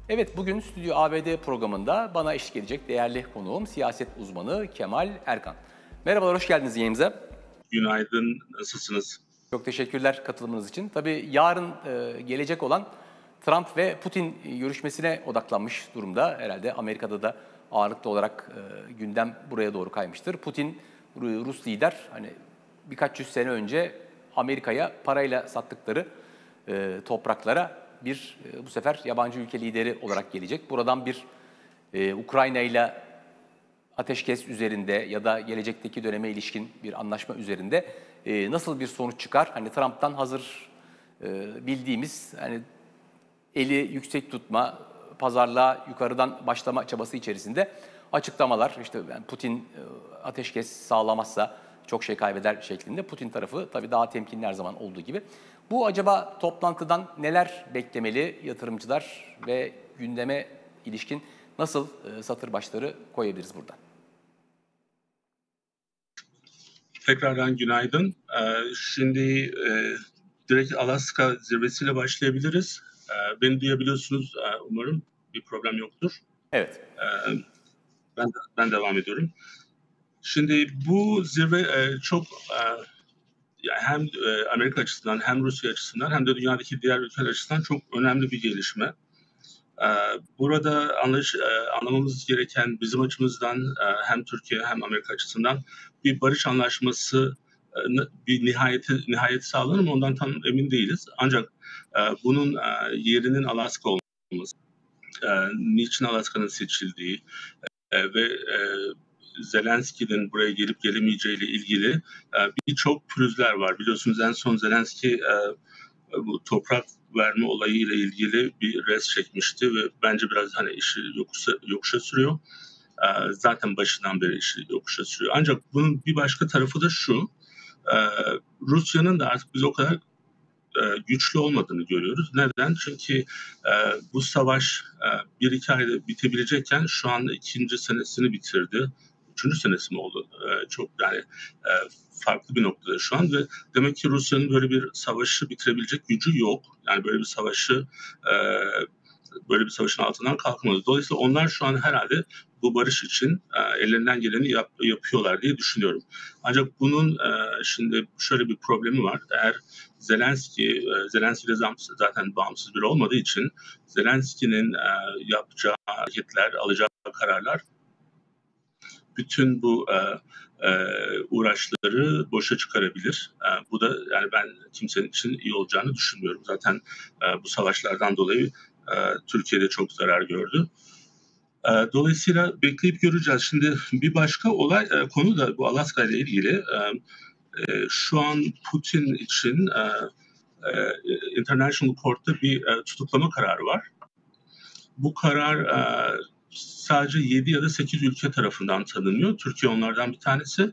Evet, bugün Stüdyo ABD programında bana eşlik edecek değerli konuğum siyaset uzmanı Kemal Erkan. Merhabalar, hoş geldiniz yayınımıza. Günaydın, nasılsınız? Çok teşekkürler katılımınız için. Tabii yarın gelecek olan Trump ve Putin görüşmesine odaklanmış durumda. Herhalde Amerika'da da ağırlıklı olarak gündem buraya doğru kaymıştır. Putin, Rus lider, hani birkaç yüz sene önce Amerika'ya parayla sattıkları topraklara bu sefer yabancı ülke lideri olarak gelecek. Buradan bir Ukrayna ile ateşkes üzerinde ya da gelecekteki döneme ilişkin bir anlaşma üzerinde nasıl bir sonuç çıkar? Hani Trump'tan hazır bildiğimiz hani eli yüksek tutma, pazarlığa yukarıdan başlama çabası içerisinde açıklamalar. İşte yani Putin ateşkes sağlamazsa çok şey kaybeder şeklinde. Putin tarafı tabii daha temkinli her zaman olduğu gibi. Bu acaba toplantıdan neler beklemeli yatırımcılar ve gündeme ilişkin nasıl satır başları koyabiliriz burada? Tekrardan günaydın. Şimdi direkt Alaska zirvesiyle başlayabiliriz. Beni duyabiliyorsunuz umarım. Bir problem yoktur. Evet. Ben devam ediyorum. Şimdi bu zirve çok yani hem Amerika açısından hem Rusya açısından hem de dünyadaki diğer ülkeler açısından çok önemli bir gelişme. Burada anlamamız gereken bizim açımızdan hem Türkiye hem Amerika açısından bir barış anlaşması bir nihayet sağlanır mı ondan tam emin değiliz. Ancak bunun yerinin Alaska olması, niçin Alaska'nın seçildiği ve Zelenski'nin buraya gelip gelemeyeceğiyle ilgili birçok pürüzler var. Biliyorsunuz en son Zelenski bu toprak verme olayıyla ilgili bir res çekmişti ve bence biraz hani işi yokuşa sürüyor. Zaten başından beri işi yokuşa sürüyor. Ancak bunun bir başka tarafı da şu. Rusya'nın da artık biz o kadar güçlü olmadığını görüyoruz. Neden? Çünkü bu savaş 1-2 ayda bitebilecekken şu anda 2. senesini bitirdi. 3. senesi mi oldu? Çok yani farklı bir noktada şu an ve demek ki Rusya'nın böyle bir savaşı bitirebilecek gücü yok. Yani böyle bir savaşın altından kalkamadı. Dolayısıyla onlar şu an herhalde bu barış için ellerinden geleni yapıyorlar diye düşünüyorum. Ancak bunun şimdi şöyle bir problemi var. Eğer Zelenski de zaten bağımsız biri olmadığı için Zelenski'nin yapacağı hareketler, alacağı kararlar bütün bu uğraşları boşa çıkarabilir. Bu da yani ben kimsenin için iyi olacağını düşünmüyorum. Zaten bu savaşlardan dolayı Türkiye'de çok zarar gördü. Dolayısıyla bekleyip göreceğiz. Şimdi bir başka konu da bu Alaska ile ilgili. Şu an Putin için International Court'ta bir tutuklama kararı var. Bu karar sadece 7 ya da 8 ülke tarafından tanınıyor. Türkiye onlardan bir tanesi.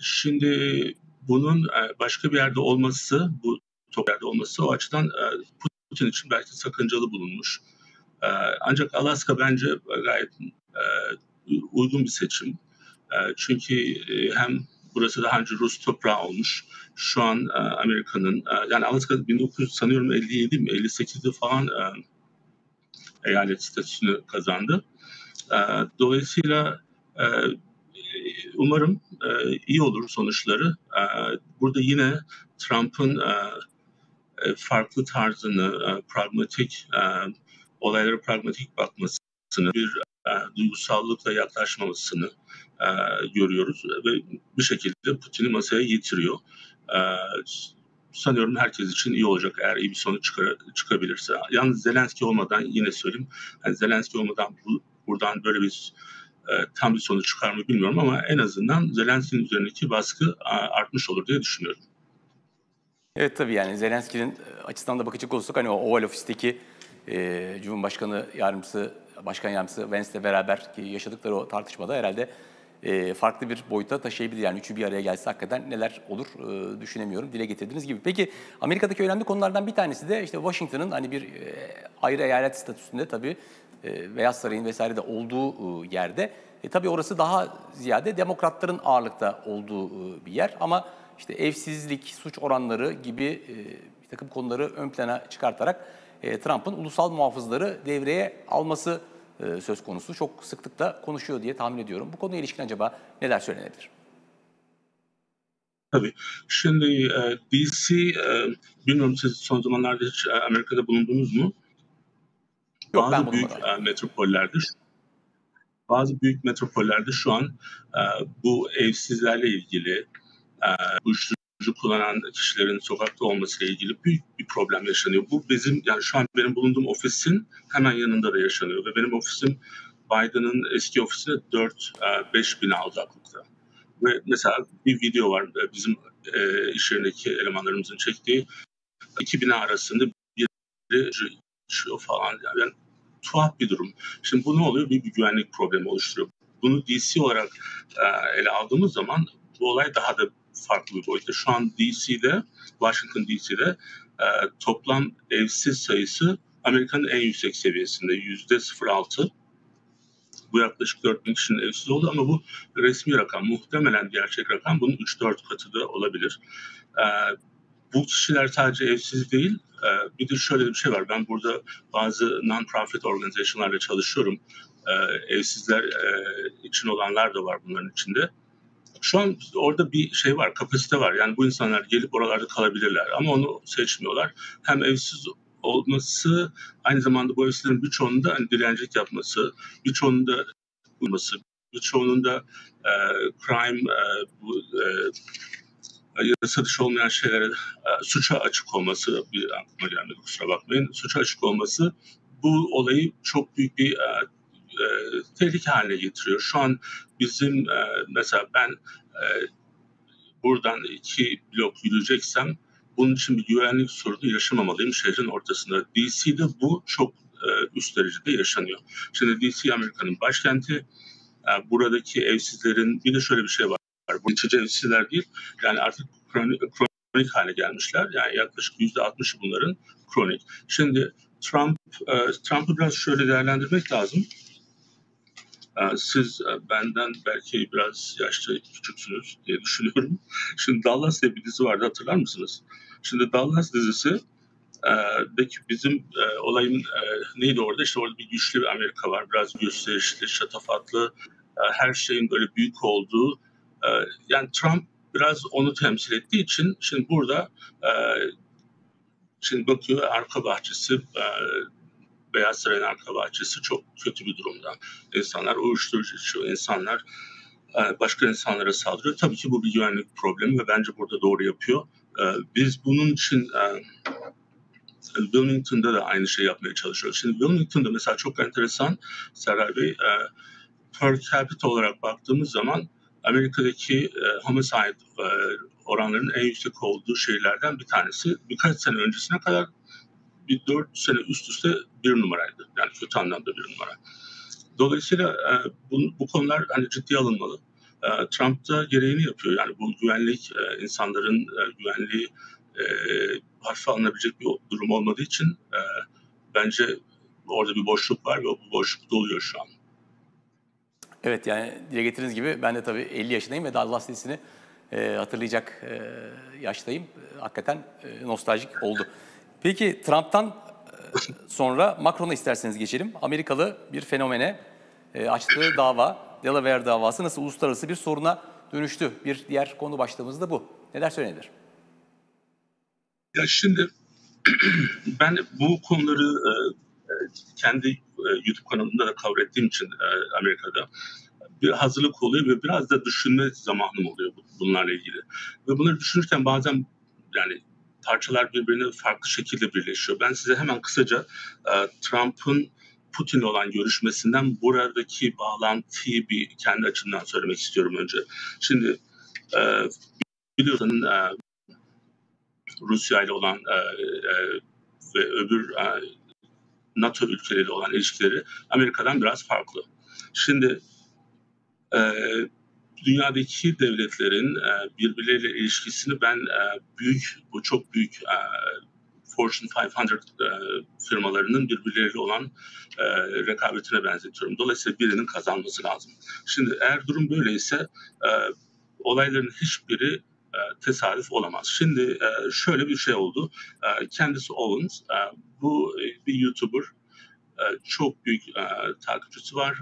Şimdi bunun başka bir yerde olması, bu yerde olması o açıdan Putin için belki sakıncalı bulunmuş. Ancak Alaska bence gayet uygun bir seçim. Çünkü hem burası daha önce Rus toprağı olmuş. Şu an Amerika'nın yani Alaska 1957 mi 58'de falan eyalet statüsünü kazandı. Dolayısıyla umarım iyi olur sonuçları. Burada yine Trump'ın farklı tarzını, olaylara pragmatik bakmasını, bir duygusallıkla yaklaşmamasını görüyoruz ve bir şekilde Putin'i masaya getiriyor. Sanıyorum herkes için iyi olacak eğer iyi bir sonuç çıkabilirse. Yalnız Zelenski olmadan yine söyleyeyim, yani Zelenski olmadan buradan böyle bir tam bir sonuç çıkar mı bilmiyorum ama en azından Zelenski'nin üzerindeki baskı artmış olur diye düşünüyorum. Evet tabii yani Zelenski'nin açısından da bakacak olursak hani o Oval Ofis'teki Cumhurbaşkanı Yardımcısı, Başkan Yardımcısı Vance'le beraber ki yaşadıkları o tartışmada herhalde farklı bir boyuta taşıyabilir. Yani üçü bir araya gelse hakikaten neler olur düşünemiyorum. Dile getirdiğiniz gibi. Peki Amerika'daki önemli konulardan bir tanesi de işte Washington'ın hani bir ayrı eyalet statüsünde tabii Beyaz Saray'ın vesaire de olduğu yerde. Tabii orası daha ziyade demokratların ağırlıkta olduğu bir yer ama işte evsizlik, suç oranları gibi bir takım konuları ön plana çıkartarak Trump'ın ulusal muhafızları devreye alması söz konusu. Çok sıklıkla konuşuyor diye tahmin ediyorum. Bu konuya ilişkin acaba neler söylenebilir? Tabii. Şimdi DC, bilmiyorum siz son zamanlarda hiç Amerika'da bulundunuz mu? Yok, ben Bazı büyük bulunmadım. metropollerde şu an bu evsizlerle ilgili, uyuşturucu kullanan kişilerin sokakta olmasıyla ilgili büyük bir problem yaşanıyor. Bu yani şu an benim bulunduğum ofisin hemen yanında da yaşanıyor ve benim ofisim Biden'ın eski ofisine 4-5 bina uzaklıkta. Ve mesela bir video var bizim iş yerindeki elemanlarımızın çektiği. 2 bina arasında biri düşüyor falan. Yani tuhaf bir durum. Şimdi bu ne oluyor? Bir güvenlik problemi oluşturuyor. Bunu DC olarak ele aldığımız zaman bu olay daha da farklı bir boyutta. Şu an Washington DC'de toplam evsiz sayısı Amerika'nın en yüksek seviyesinde. %0,6. Bu yaklaşık 4.000 kişinin evsiz oldu ama bu resmi rakam. Muhtemelen gerçek rakam bunun 3-4 katı da olabilir. Bu kişiler sadece evsiz değil, bir de şöyle bir şey var. Ben burada bazı non-profit organizasyonlarla çalışıyorum. Evsizler için olanlar da var bunların içinde. Şu an orada bir şey var, kapasite var. Yani bu insanlar gelip oralarda kalabilirler ama onu seçmiyorlar. Hem evsiz olması, aynı zamanda bu evsizlerin birçoğunun da hani dilencilik yapması, birçoğunun da bulması, birçoğunun da crime, yasa dışı olmayan şeylere, suça açık olması, bir aklıma gelmedi kusura bakmayın, suça açık olması bu olayı çok büyük bir tehlike haline getiriyor. Şu an bizim mesela ben buradan 2 blok yürüyeceksem bunun için bir güvenlik sorunu yaşamamalıyım şehrin ortasında. DC'de bu çok üst derecede yaşanıyor. Şimdi DC Amerika'nın başkenti. Buradaki evsizlerin bir de şöyle bir şey var. Bu geçici evsizler değil. Yani artık kronik hale gelmişler. Yani yaklaşık %60'ı bunların kronik. Şimdi Trump'ı biraz şöyle değerlendirmek lazım. Siz benden belki biraz yaşça küçüksünüz diye düşünüyorum. Şimdi Dallas diye bir dizi vardı, hatırlar mısınız? Şimdi Dallas dizisi bizim olayın neydi orada? İşte orada bir güçlü bir Amerika var. Biraz gösterişli, şatafatlı, her şeyin böyle büyük olduğu. Yani Trump biraz onu temsil ettiği için şimdi burada şimdi bakıyor arka bahçesi, Beyaz Saray'ın arka bahçesi çok kötü bir durumda. İnsanlar uyuşturucu içiyor, insanlar başka insanlara saldırıyor. Tabii ki bu bir güvenlik problemi ve bence burada doğru yapıyor. Biz bunun için Wilmington'da da aynı şey yapmaya çalışıyoruz. Şimdi Wilmington'da mesela çok enteresan Serhat Bey, per capita olarak baktığımız zaman Amerika'daki homicide oranlarının en yüksek olduğu şehirlerden bir tanesi. Birkaç sene öncesine kadar bir 4 sene üst üste bir numaraydı. Yani kötü anlamda bir numara. Dolayısıyla bu konular hani ciddiye alınmalı. Trump da gereğini yapıyor. Yani bu güvenlik, insanların güvenliği hafife alınabilecek bir durum olmadığı için bence orada bir boşluk var ve bu boşluk doluyor şu an. Evet, yani dile getirdiğiniz gibi ben de tabii 50 yaşındayım ve Dallas dizisini hatırlayacak yaştayım. Hakikaten nostaljik oldu. Peki Trump'tan sonra Macron'a isterseniz geçelim. Amerikalı bir fenomene açtığı dava, Delaware davası nasıl uluslararası bir soruna dönüştü? Bir diğer konu başlığımız da bu. Neler söylenir? Ya şimdi ben bu konuları kendi YouTube kanalımda da cover ettiğim için Amerika'da bir hazırlık oluyor ve biraz da düşünme zamanım oluyor bunlarla ilgili. Ve bunları düşünürken bazen yani parçalar birbirine farklı şekilde birleşiyor. Ben size hemen kısaca Trump'ın Putin'le olan görüşmesinden buradaki bağlantıyı bir kendi açımdan söylemek istiyorum önce. Şimdi biliyorsunuz Rusya ile olan ve öbür NATO ülkeleriyle olan ilişkileri Amerika'dan biraz farklı. Şimdi dünyadaki devletlerin birbirleriyle ilişkisini ben bu çok büyük Fortune 500 firmalarının birbirleriyle olan rekabetine benzetiyorum. Dolayısıyla birinin kazanması lazım. Şimdi eğer durum böyleyse olayların hiçbiri tesadüf olamaz. Şimdi şöyle bir şey oldu. Kendisi Owens, bu bir YouTuber, çok büyük takipçisi var.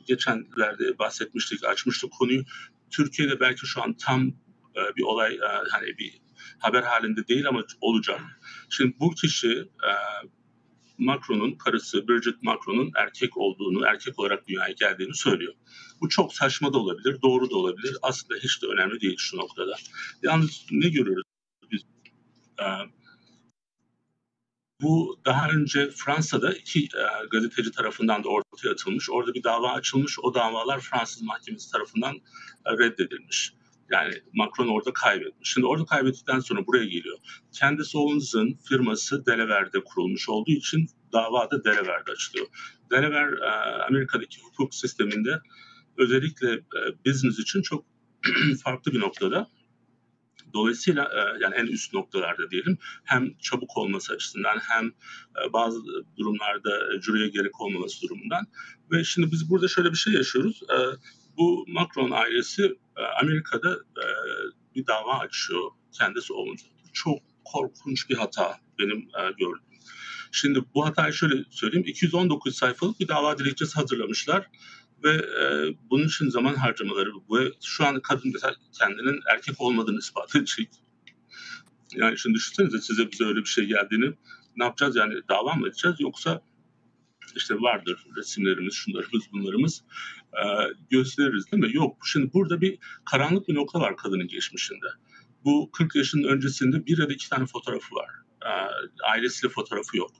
Geçenlerde bahsetmiştik, açmıştık konuyu. Türkiye'de belki şu an tam bir olay, hani bir haber halinde değil ama olacak. Şimdi bu kişi Macron'un karısı Brigitte Macron'un erkek olduğunu, erkek olarak dünyaya geldiğini söylüyor. Bu çok saçma da olabilir, doğru da olabilir. Aslında hiç de önemli değil şu noktada. Yalnız ne görüyoruz biz? Bu daha önce Fransa'da iki gazeteci tarafından da ortaya atılmış. Orada bir dava açılmış. O davalar Fransız mahkemesi tarafından reddedilmiş. Yani Macron orada kaybetmiş. Şimdi orada kaybettikten sonra buraya geliyor. Kendisi Owens'ın firması Delaware'de kurulmuş olduğu için dava da Delaware'de açılıyor. Delaware Amerika'daki hukuk sisteminde özellikle business için çok farklı bir noktada. Dolayısıyla yani en üst noktalarda diyelim, hem çabuk olması açısından hem bazı durumlarda jüriye gerek olmaması durumundan. Ve şimdi biz burada şöyle bir şey yaşıyoruz. Bu Macron ailesi Amerika'da bir dava açıyor kendisi olunca. Çok korkunç bir hata benim gördüğüm. Şimdi bu hatayı şöyle söyleyeyim. 219 sayfalık bir dava dilekçesi hazırlamışlar. Ve bunun için zaman harcamaları ve şu an kadın mesela kendinin erkek olmadığını ispat edecek. Yani şimdi düşünsenize, bize öyle bir şey geldiğini, ne yapacağız yani, dava mı edeceğiz, yoksa işte vardır resimlerimiz, şunlarımız, bunlarımız gösteririz değil mi? Yok. Şimdi burada bir karanlık bir nokta var kadının geçmişinde. Bu 40 yaşının öncesinde bir ya da iki tane fotoğrafı var. Ailesiyle fotoğrafı yok.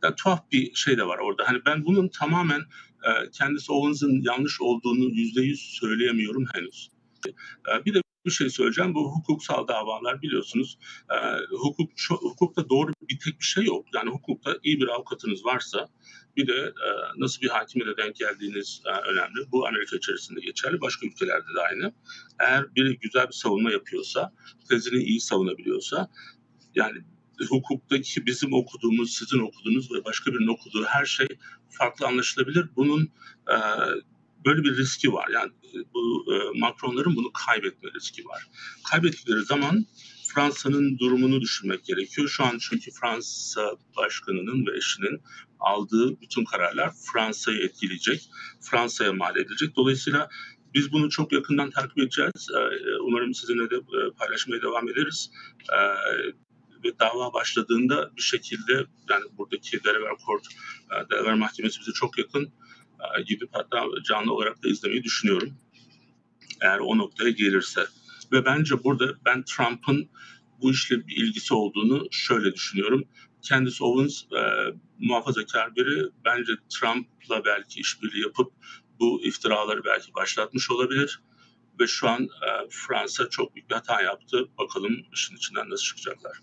Yani tuhaf bir şey de var orada. Hani ben bunun tamamen kendisi Owens'ın yanlış olduğunu %100 söyleyemiyorum henüz. Bir de bir şey söyleyeceğim. Bu hukuksal davalar, biliyorsunuz, hukukta doğru bir tek bir şey yok. Yani hukukta iyi bir avukatınız varsa, bir de nasıl bir hakime de denk geldiğiniz önemli. Bu Amerika içerisinde geçerli, başka ülkelerde de aynı. Eğer biri güzel bir savunma yapıyorsa, tezini iyi savunabiliyorsa, yani hukuktaki bizim okuduğumuz, sizin okuduğunuz ve başka birinin okuduğu her şey farklı anlaşılabilir. Bunun böyle bir riski var. Yani bu Macron'ların bunu kaybetme riski var. Kaybettikleri zaman Fransa'nın durumunu düşünmek gerekiyor. Şu an çünkü Fransa Başkanı'nın ve eşinin aldığı bütün kararlar Fransa'yı etkileyecek, Fransa'ya mal edilecek. Dolayısıyla biz bunu çok yakından takip edeceğiz. Umarım sizinle de paylaşmaya devam ederiz. Ve dava başladığında bir şekilde, yani buradaki Delaware Mahkemesi bize çok yakın, gidip hatta canlı olarak da izlemeyi düşünüyorum, eğer o noktaya gelirse. Ve bence burada ben Trump'ın bu işle bir ilgisi olduğunu şöyle düşünüyorum. Kendisi Owens muhafazakar biri. Bence Trump'la belki işbirliği yapıp bu iftiraları belki başlatmış olabilir. Ve şu an Fransa çok büyük bir hata yaptı. Bakalım işin içinden nasıl çıkacaklar.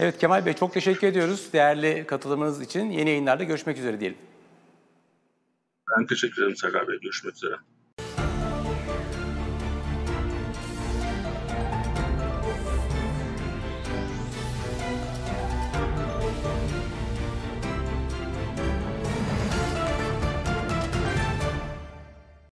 Evet Kemal Bey, çok teşekkür ediyoruz değerli katılımınız için. Yeni yayınlarda görüşmek üzere diyelim. Ben teşekkür ederim Serdar Bey. Görüşmek üzere.